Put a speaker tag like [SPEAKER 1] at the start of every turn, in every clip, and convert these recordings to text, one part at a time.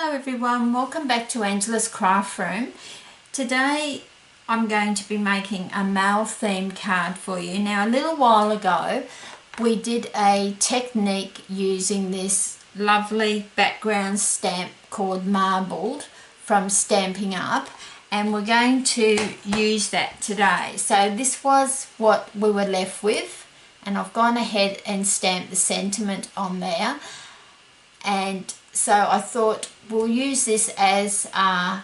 [SPEAKER 1] Hello everyone, welcome back to Angela's Craft Room. Today I'm going to be making a male themed card for you. Now a little while ago we did a technique using this lovely background stamp called Marbled from Stampin' Up, and we're going to use that today. So this was what we were left with, and I've gone ahead and stamped the sentiment on there. And so I thought we'll use this as our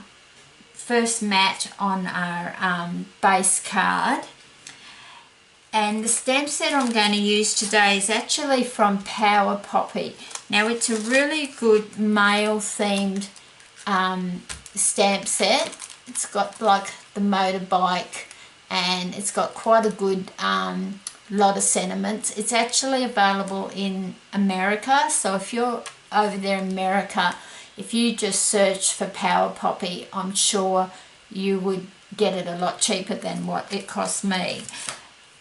[SPEAKER 1] first mat on our base card. And the stamp set I'm going to use today is actually from Power Poppy. Now it's a really good male themed stamp set. It's got like the motorbike, and it's got quite a good lot of sentiments. It's actually available in America, so if you're over there in America, if you just search for Power Poppy, I'm sure you would get it a lot cheaper than what it cost me,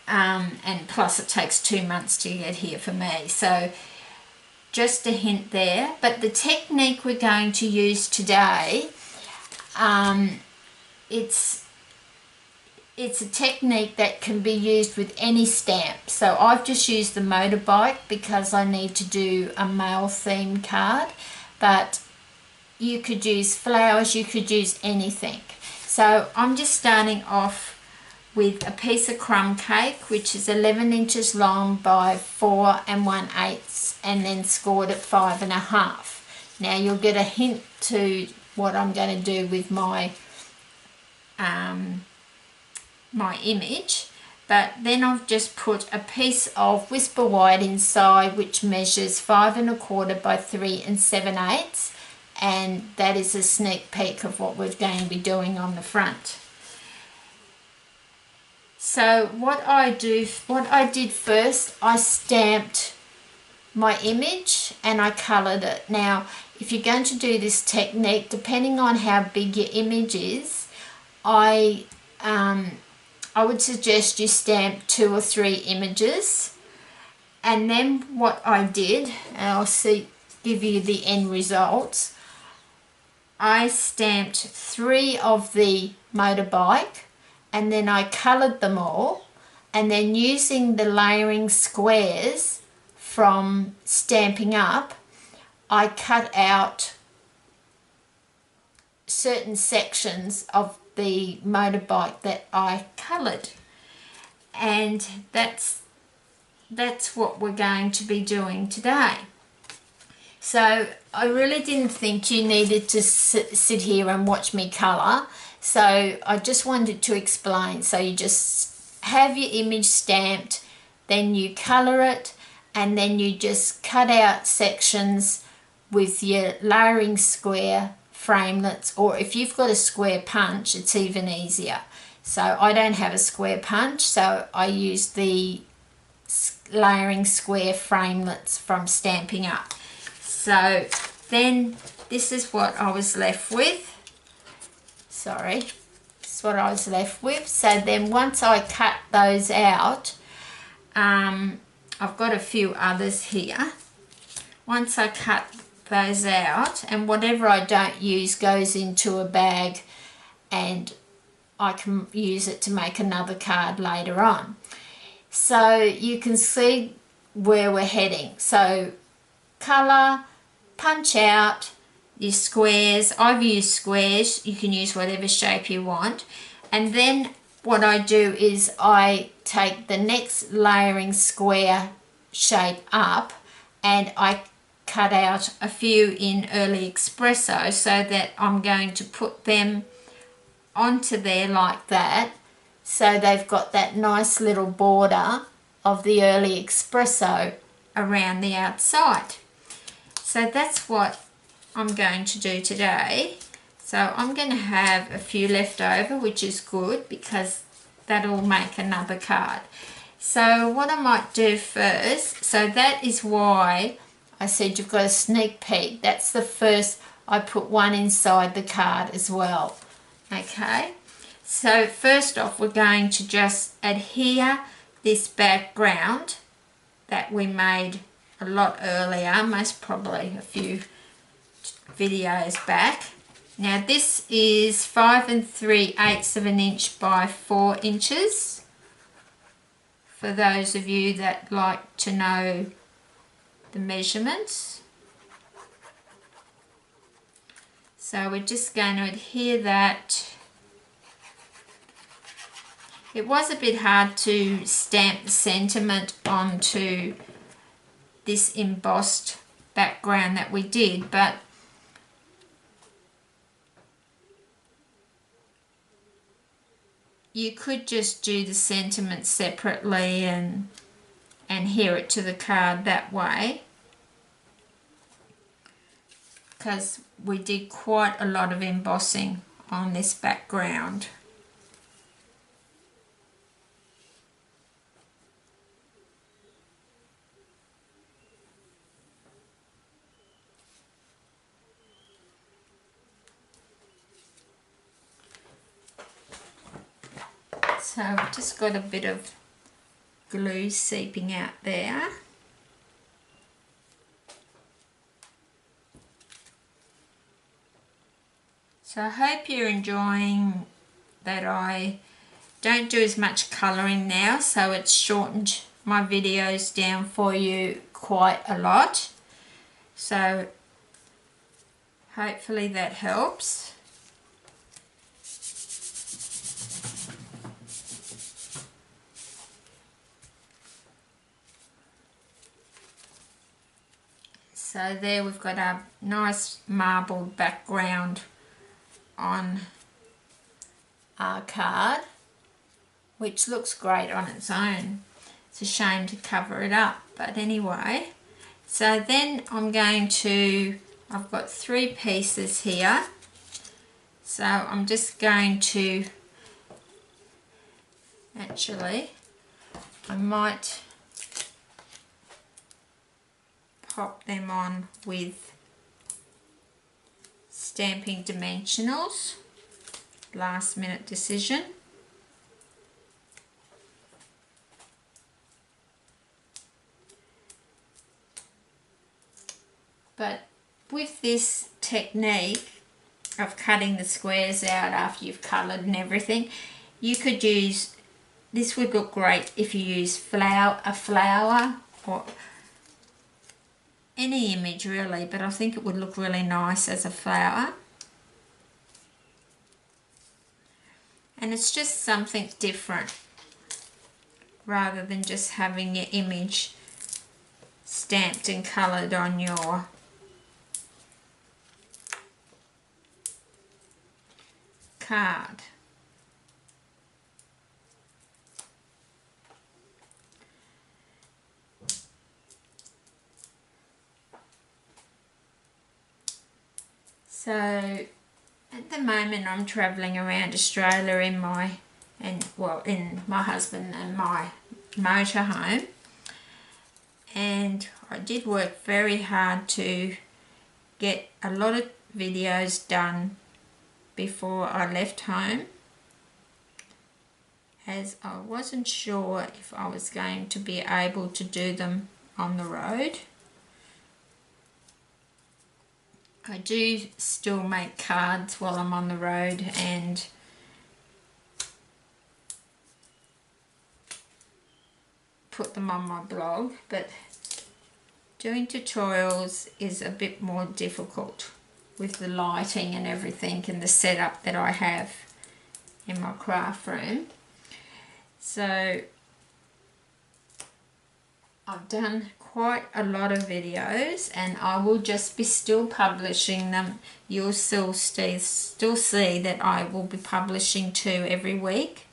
[SPEAKER 1] and plus it takes 2 months to get here for me, so just a hint there. But the technique we're going to use today, it's a technique that can be used with any stamp. So I've just used the motorbike because I need to do a male themed card, but you could use flowers, you could use anything. So I'm just starting off with a piece of crumb cake, which is 11 inches long by 4 1/8, and then scored at 5 1/2. Now you'll get a hint to what I'm going to do with my image, but then I've just put a piece of Whisper White inside, which measures 5 1/4 by 3 7/8, and that is a sneak peek of what we're going to be doing on the front. So what I did first, I stamped my image and I coloured it. Now if you're going to do this technique, depending on how big your image is, I would suggest you stamp 2 or 3 images. And then what I did, and I'll give you the end results, I stamped 3 of the motorbike, and then I coloured them all, and then using the layering squares from Stampin' Up, I cut out certain sections of the motorbike that I coloured, and that's what we're going to be doing today. So I really didn't think you needed to sit here and watch me colour, so I just wanted to explain. So you just have your image stamped, then you colour it, and then you just cut out sections with your layering square framelits, or if you've got a square punch, it's even easier. So I don't have a square punch, so I use the layering square framelits from Stampin' Up. So then this is what I was left with. Sorry, this is what I was left with. So then once I cut those out, I've got a few others here. Once I cut those out, and whatever I don't use goes into a bag, and I can use it to make another card later on. So you can see where we're heading. So colour, punch out your squares. I've used squares, you can use whatever shape you want, and then what I do is I take the next layering square shape up and I cut out a few in Early Espresso, so that I'm going to put them onto there like that, so they've got that nice little border of the Early Espresso around the outside. So that's what I'm going to do today. So I'm going to have a few left over, which is good because that'll make another card. So what I might do first, so that is why I said you've got a sneak peek. That's the first. I put one inside the card as well. Okay, so first off we're going to just adhere this background that we made a lot earlier, most probably a videos back. Now this is 5 3/8 of an inch by 4 inches. For those of you that like to know the measurements. So we're just going to adhere that. It was a bit hard to stamp the sentiment onto this embossed background that we did, but you could just do the sentiment separately and adhere it to the card that way, because we did quite a lot of embossing on this background. So I've just got a bit of glue seeping out there. So I hope you're enjoying that I don't do as much colouring now, so it's shortened my videos down for you quite a lot. So hopefully that helps. So there we've got a nice marbled background on our card, which looks great on its own. It's a shame to cover it up, but anyway. So then I've got 3 pieces here. So I'm just going to, actually, I might pop them on with Stamping Dimensionals, last minute decision. But with this technique of cutting the squares out after you've coloured and everything, you could use, this would look great if you use a flower or any image really, but I think it would look really nice as a flower. And it's just something different rather than just having your image stamped and coloured on your card. So at the moment I'm travelling around Australia in my husband and my motorhome, and I did work very hard to get a lot of videos done before I left home, as I wasn't sure if I was going to be able to do them on the road. I do still make cards while I'm on the road and put them on my blog, but doing tutorials is a bit more difficult with the lighting and everything and the setup that I have in my craft room. So I've done quite a lot of videos and I will just be still publishing them. You'll still see that I will be publishing 2 every week.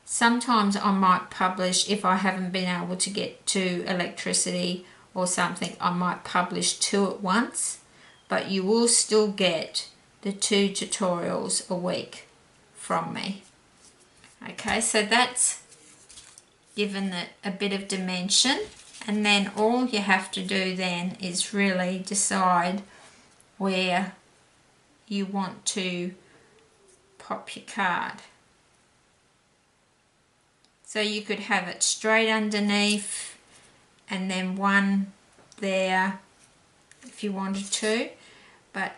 [SPEAKER 1] Sometimes I might publish, if I haven't been able to get to electricity or something, I might publish 2 at once, but you will still get the 2 tutorials a week from me. Okay, so that's given it a bit of dimension, and then all you have to do then is really decide where you want to pop your card. So you could have it straight underneath and then one there if you wanted to, but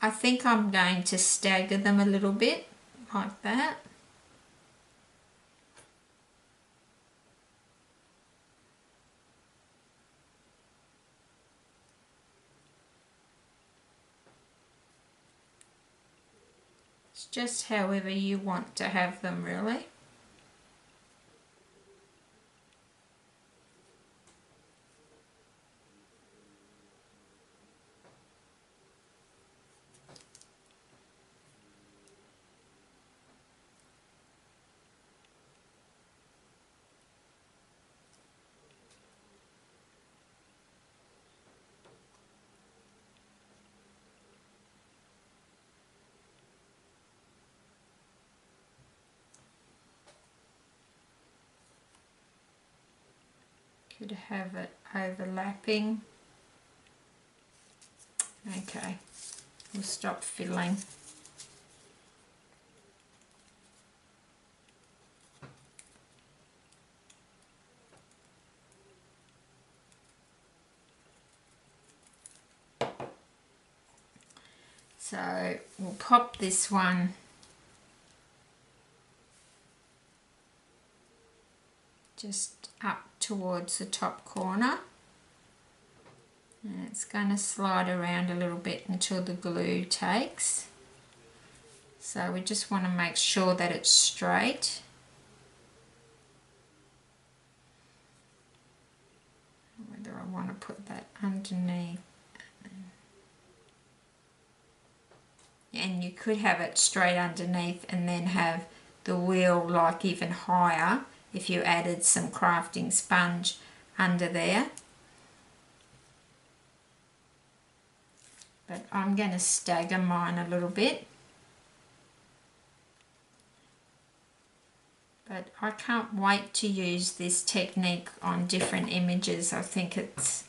[SPEAKER 1] I think I'm going to stagger them a little bit like that. It's just however you want to have them, really. Could have it overlapping. Okay, we'll stop fiddling. So we'll pop this one just up towards the top corner, and it's going to slide around a little bit until the glue takes. So we just want to make sure that it's straight. Whether I want to put that underneath. And you could have it straight underneath and then have the wheel like even higher if you added some crafting sponge under there. But I'm going to stagger mine a little bit. But I can't wait to use this technique on different images. I think it's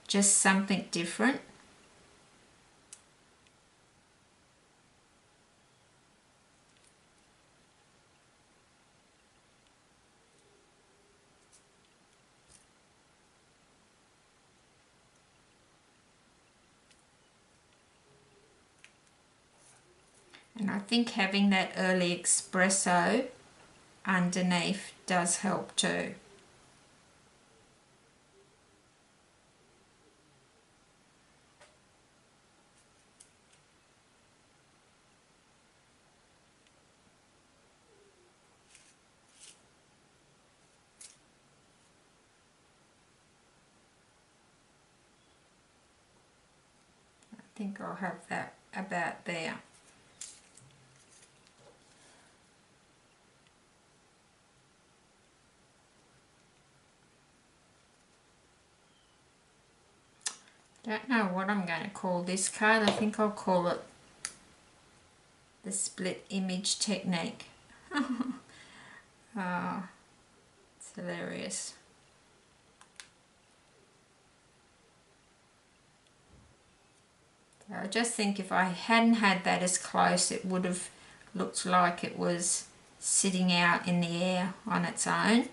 [SPEAKER 1] just something different. And I think having that early espresso underneath does help too. I think I'll have that about there. Don't know what I'm going to call this card. I think I'll call it the split image technique. Oh, it's hilarious. So I just think if I hadn't had that as close, it would have looked like it was sitting out in the air on its own.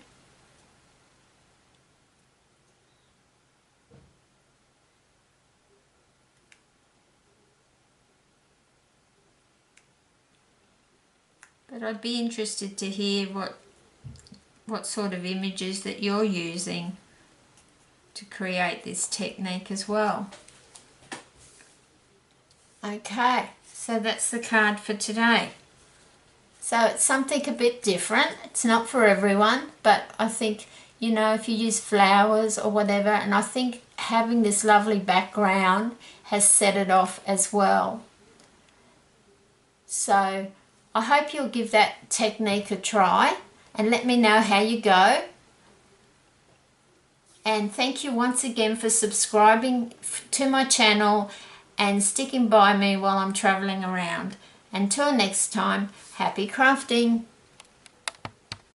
[SPEAKER 1] But I'd be interested to hear what sort of images that you're using to create this technique as well. Okay, so that's the card for today. So it's something a bit different. It's not for everyone, but I think, you know, if you use flowers or whatever, and I think having this lovely background has set it off as well. So I hope you'll give that technique a try and let me know how you go. And thank you once again for subscribing to my channel and sticking by me while I'm traveling around. Until next time, happy crafting!